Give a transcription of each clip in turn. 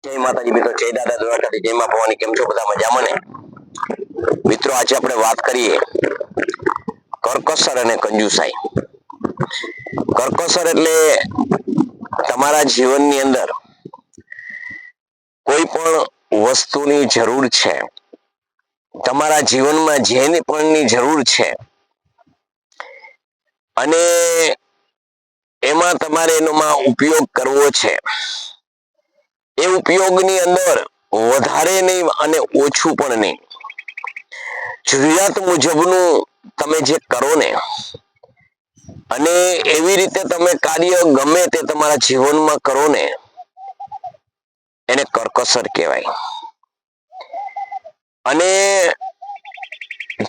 જય માતાજી મિત્રો, જય દાદા દ્વારકાથી, જય માં ભવાની. કેમ છો બધા? મજામાં ને મિત્રો? આજે આપણે વાત કરીએ કરકસર અને કંજુસાઈ. કરકસર એટલે તમારા જીવનની અંદર કોઈ પણ વસ્તુની જરૂર છે, તમારા જીવનમાં જેની પણની જરૂર છે અને એમાં તમારે એમાં ઉપયોગ કરવો છે, એ ઉપયોગની અંદર વધારે નહીં અને ઓછું પણ નહીં, જરૂરિયાત મુજબનું તમે જે કરો ને, અને એવી રીતે તમે કાર્ય ગમે તે તમારા જીવનમાં કરો ને, એને કરકસર કહેવાય. અને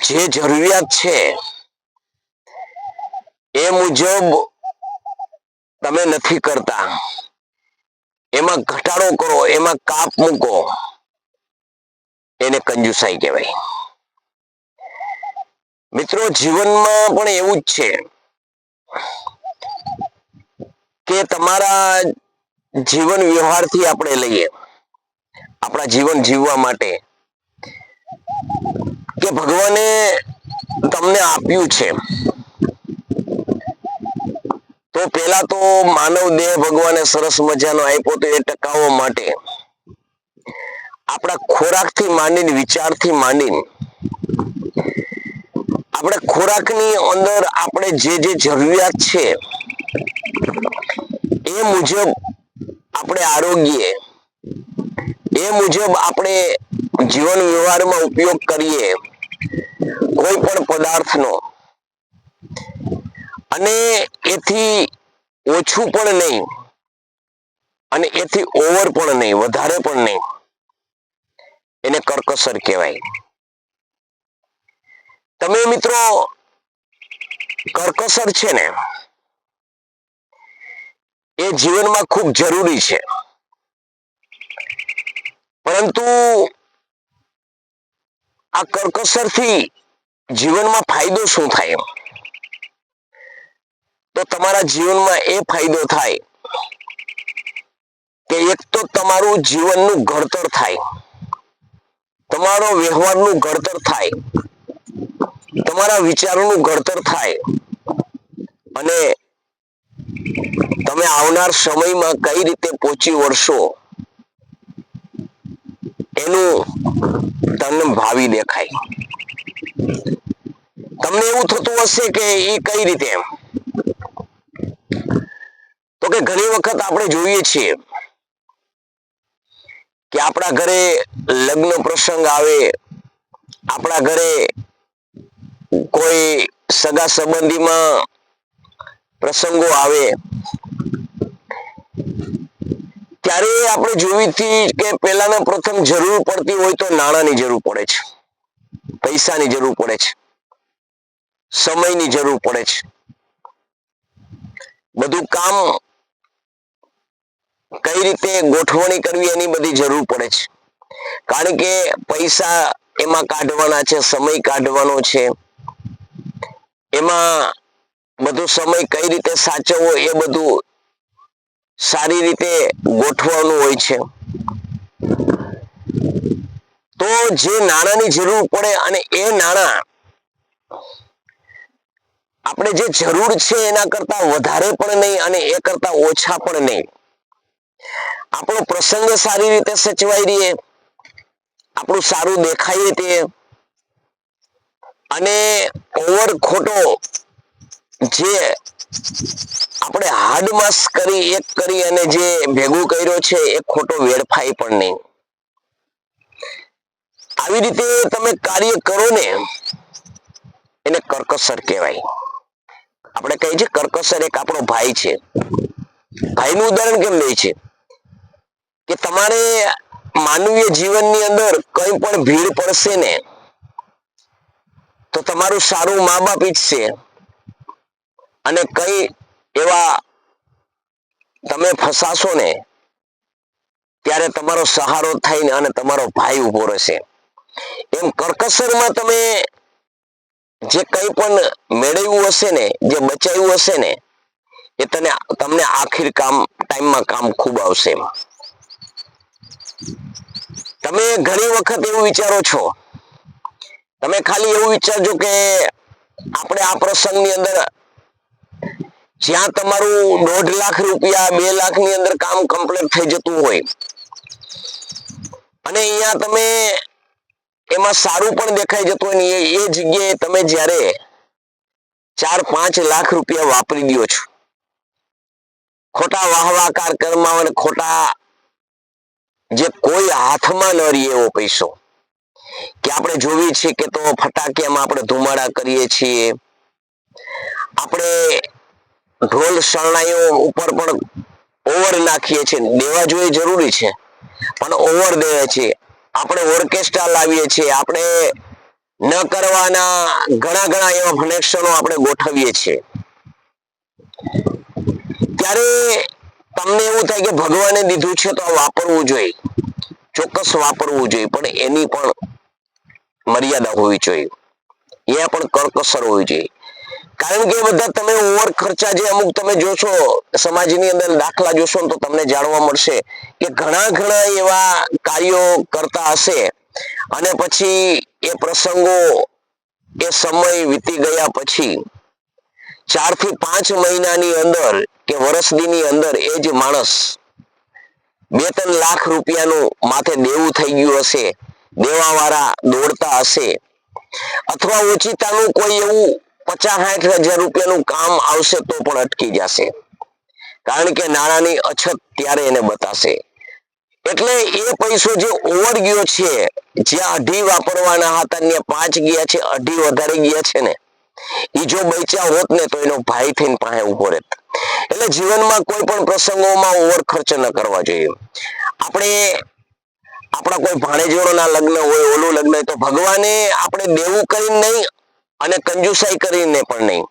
જે જરૂરિયાત છે એ મુજબ તમે નથી કરતા, એમાં ઘટાડો કરો, એમાં કાપ મૂકો, એને કંજુસાઈ કહેવાય. મિત્રો, જીવનમાં પણ એવું જ છે કે તમારા જીવન વ્યવહારથી આપણે લઈએ, આપણા જીવન જીવવા માટે કે ભગવાને તમને આપ્યું છે, તો પેલા તો માનવ દેહ ભગવાને સરસ મજાનો આપ્યો, તો એ ટકાવવા માટે આપણા ખોરાકથી માંડીને, વિચારથી માંડીને, આપણે ખોરાકની અંદર આપણે જે જે જરૂરિયાત છે એ મુજબ આપણે આરોગ્ય, એ મુજબ આપણે જીવન વ્યવહારમાં ઉપયોગ કરીએ કોઈ પણ પદાર્થનો, અને એથી ઓછું પણ નહીં અને એથી ઓવર પણ નહીં, વધારે પણ નહીં, એને કરકસર કહેવાય. તમે મિત્રો કરકસર છે ને, એ જીવનમાં ખૂબ જરૂરી છે, પરંતુ આ કરકસરથી જીવનમાં ફાયદો શું થાય? તો તમારા જીવનમાં એ ફાયદો થાય કે એક તો તમારું જીવનનું ઘડતર થાય, તમારો વ્યવહારનું ઘડતર થાય, તમારા વિચારોનું ઘડતર થાય, અને તમે આવનાર સમયમાં કઈ રીતે પહોંચી વળશો એનું તમને ભાવિ દેખાય. તમને એવું થતું હશે કે એ કઈ રીતે? એમ તો કે ઘણી વખત આપણે જોઈએ છીએ કે આપણા ઘરે લગ્ન પ્રસંગ આવે, આપણા ઘરે કોઈ સગા સંબંધીમાં પ્રસંગો આવે, ત્યારે આપણે જોઈ હતી કે પેલાના પ્રથમ જરૂર પડતી હોય તો નાણાંની જરૂર પડે છે, પૈસાની જરૂર પડે છે, સમયની જરૂર પડે છે. બધું કામ કઈ રીતે ગોઠવણી કરવી એની બધી જરૂર પડે છે, કારણ કે પૈસા એમાં કાઢવાના છે, સમય કાઢવાનો છે, એમાં બધો સમય કઈ રીતે સાચવવો એ બધું સારી રીતે ગોઠવવાનું હોય છે. તો જે નાણાંની જરૂર પડે, અને એ નાણાં આપણે જે જરૂર છે એના કરતા વધારે પણ નહીં અને એ કરતા ઓછા પણ નહીં, આપણો પ્રસંગ સારી રીતે સચવાઈ રહે, આપણું સારું દેખાય તે, અને ઓવર ખોટો જે આપણે હાડમાસ કરી એક કરી અને જે ભેગું કર્યો છે એ ખોટો વેડફાય પણ નહીં. આવી રીતે તમે કાર્ય કરો ને, એને કરકસર કહેવાય. આપણે કહીએ છીએ કરકસર એક આપણો ભાઈ છે. ભાઈનું ઉદાહરણ કેમ લે છે કે તમારે માનવીય જીવનની અંદર કઈ પણ ભીડ પડશે ને, તો તમારું સારું મા બાપ ઈચ્છશે, અને કઈ એવા તમે ફસાશો ને, ત્યારે તમારો સહારો થઈને અને તમારો ભાઈ ઉભો રહેશે. એમ કરકસરમાં તમે જે કંઈ પણ મેળવ્યું હશે ને, જે બચાવ્યું હશે ને, એ તમને આખિર ટાઈમમાં કામ ખૂબ આવશે. તમે ઘણી વખત એવું વિચારો છો, તમે ખાલી એવું વિચારજો કે આપણે આ પ્રસંગની અંદર જ્યાં તમારું 1.5 લાખ રૂપિયા 2 લાખની અંદર કામ કમ્પ્લીટ થઈ જતું હોય અને અહીંયા તમે એમાં સારું પણ દેખાઈ જતું હોય ને એ જગ્યાએ તમે જ્યારે 4-5 લાખ રૂપિયા વાપરી દો છો ખોટા વાહવાકાર કર્મમાં અને ખોટા જે કોઈ હાથમાં ન રહે એવો પૈસો કે આપણે જોવી છે કે તો ફટાકિયામાં આપણે ધુમાડા કરીએ છીએ, આપણે ઢોલ શરણાઈઓ ઉપર પણ ઓવર નાખીએ છીએ, દેવા જોઈએ જરૂરી છે પણ ઓવર દેવે છે, આપણે ઓર્કેસ્ટ્રા લાવીએ છીએ, આપણે ન કરવાના ઘણા એવા કનેક્શનો આપણે ગોઠવીએ છીએ, ત્યારે તમને એવું થાય કે ભગવાને દીધું છે તો વાપરવું જોઈએ, ચોક્કસ વાપરવું જોઈએ, પણ એની પણ મર્યાદા હોવી જોઈએ, અહીંયા પણ કરકસર હોવી જોઈએ. કારણ કે બધા તમે ઓવર ખર્ચા જે અમુક તમે જોશો સમાજની અંદર દાખલા જોશો તો તમને જાણવા મળશે કે ઘણા એવા કાર્યો કરતા હશે અને પછી એ પ્રસંગો એ સમય વીતી ગયા પછી 4 થી 5 મહિનાની અંદર કે વર્ષની અંદર એ જ માણસ 2-3 લાખ રૂપિયાનું માથે દેવું થઈ ગયું હશે, દેવાવાળા દોડતા હશે, અથવા ઓચિતાનું કોઈ એવું 50-60 હજાર રૂપિયાનું કામ આવશે તો પણ અટકી જશે, કારણ કે નાણાંની અછત ત્યારે એને બતાશે. એટલે એ પૈસો જે ઓવર ગયો છે, જ્યાં 2.5 વાપરવાના હતા ત્યાં 5 ગયા છે, 2.5 વધારે ગયા છે ને, એ જો બચ્યા હોત ને તો એનો ભાઈ થઈને પાસે ઉભો રહેત. એટલે જીવનમાં કોઈ પણ પ્રસંગોમાં ઓવર ખર્ચ ન કરવા જોઈએ. આપણે આપણા કોઈ ભાણેજોના લગ્ન હોય, ઓલું લગ્ન હોય તો ભગવાને આપણે દેવું કરીને નહીં અને કંજુસાઈ કરીને પણ નહીં,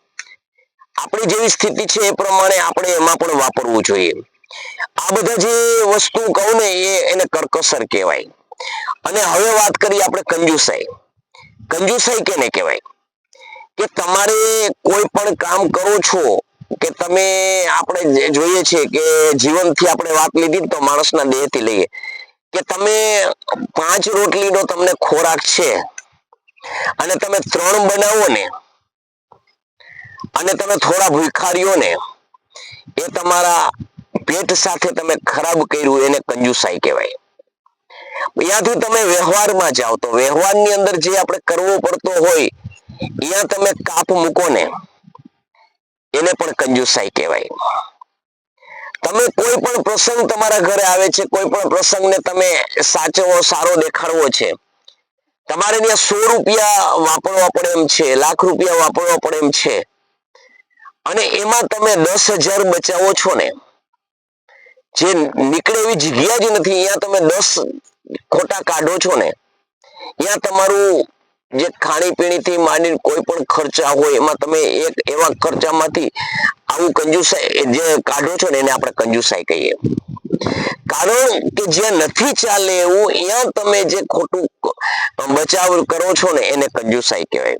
આપણી જેવી સ્થિતિ છે એ પ્રમાણે આપણે એમાં પણ વાપરવું જોઈએ. આ બધા જે વસ્તુ કહું ને એને કરકસર કહેવાય. અને હવે વાત કરીએ આપણે કંજુસાઈ. કંજુસાઈ કેને કહેવાય? કે તમારે કોઈ પણ કામ કરો છો કે તમે, આપણે જોઈએ છે કે જીવનથી આપણે વાત લીધી તો માણસના દેહથી લઈએ કે તમે 5 રોટલીનો તમને ખોરાક છે અને તમે 3 બનાવો ને અને તમે થોડા ભૂખ્યા રહ્યો ને, એ તમારા પેટ સાથે તમે ખરાબ કર્યું, એને કંજુસાઈ કહેવાય. ત્યાંથી તમે વ્યવહારમાં જાઓ તો વ્યવહારની અંદર જે આપણે કરવો પડતો હોય ત્યાં તમે કાપ મૂકો ને, એને પણ કંજુસાઈ કહેવાય. તમે કોઈ પણ પ્રસંગ તમારા ઘરે આવે છે, કોઈ પણ પ્રસંગને તમે સાચવો, સારો દેખાડવો છે, તમારે ત્યાં 100 રૂપિયા વાપરવા પડે એમ છે, લાખ રૂપિયા વાપરવા પડે એમ છે, અને એમાં તમે 10,000 બચાવો છો ને, જે નીકળે એવી જગ્યા જ નથી, અહીંયા તમે 10 ખોટા કાઢો છો ને, ત્યાં તમારું જે ખાણીપીણીથી માંડીને કોઈ પણ ખર્ચા હોય એમાં તમે એક એવા ખર્ચામાંથી આવું કંજુસાઈ જે કાઢો છો ને એને આપણે કંજુસાઈ કહીએ. કારણ કે જ્યાં નથી ચાલે એવું ત્યાં તમે જે ખોટું બચાવ કરો છો ને એને કંજુસાઈ કહેવાય.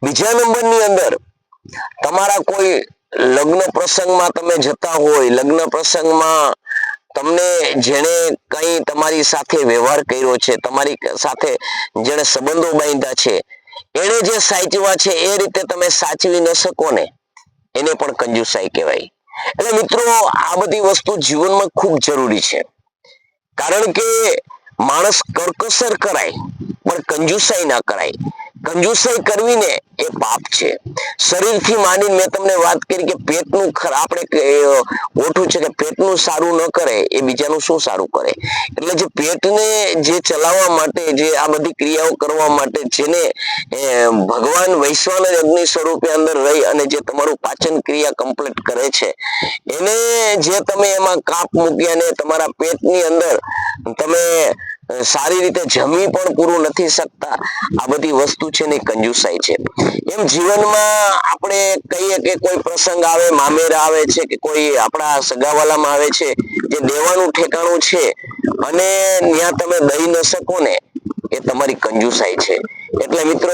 બીજા નંબરની અંદર તમારા કોઈ લગ્ન પ્રસંગમાં તમે જતા હોય, લગ્ન પ્રસંગમાં તમને જેણે કઈ તમારી સાથે વ્યવહાર કર્યો છે, તમારી સાથે જેણે સંબંધો બાંધ્યા છે, એને જે સાચવા છે એ રીતે તમે સાચવી ન શકો ને, એને પણ કંજુસાઈ કહેવાય. એટલે મિત્રો આ બધી વસ્તુ જીવનમાં ખૂબ જરૂરી છે. કારણ કે માણસ કરકસર કરાય પણ કંજુસાઈ ના કરાય. કંજુસાઈ કરવી ને એ પાપ છે. શરીરથી માંડીને મેં તમને વાત કરી કે પેટનું આપણે ઓઠું છે કે પેટનું સારું ન કરે એ બીજાનું શું સારું કરે. એટલે જે પેટને જે ચલાવવા માટે, જે આ બધી ક્રિયાઓ કરવા માટે જેને ભગવાન વૈશ્વાનર અગ્નિ સ્વરૂપે અંદર રહી અને જે તમારું પાચન ક્રિયા કમ્પ્લીટ કરે છે, એને જે તમે એમાં કાપ મૂક્યા ને તમારા પેટની અંદર તમે સારી રીતે જમી પણ પૂરું નથી શકતા, આ બધી વસ્તુ છે ને કંજુસાઈ છે. એમ જીવનમાં આપણે કહીએ કે કોઈ પ્રસંગ આવે, મામેરા આવે છે કે કોઈ આપણા સગાવાલામાં આવે છે, જે દેવાનું ઠેકાણું છે અને ત્યાં તમે દઈ ન શકો ને, એ તમારી કંજુસાઈ છે. એટલે મિત્રો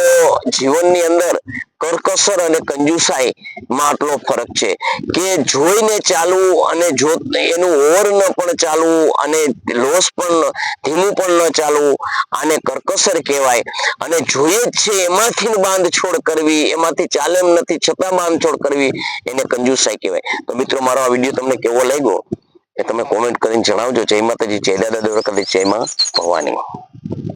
જીવનની અંદર કરકસર અને કંજુસાઈ માં આટલો ફરક છે કે જોઈને ચાલવું અને જો એનું ઓવર ન પણ ચાલવું અને લોસ પણ ધીમું પણ ન ચાલવું આને કરકસર કહેવાય. અને જોઈએ જ છે એમાંથી બાંધછોડ કરવી, એમાંથી ચાલે એમ નથી છતાં બાંધછોડ કરવી એને કંજુસાઈ કહેવાય. તો મિત્રો મારો આ વિડીયો તમને કેવો લાગ્યો એ તમે કોમેન્ટ કરીને જણાવજો. જય માતાજી, જય દાદા દ્વારકાધીશ, જય માં ભવાની.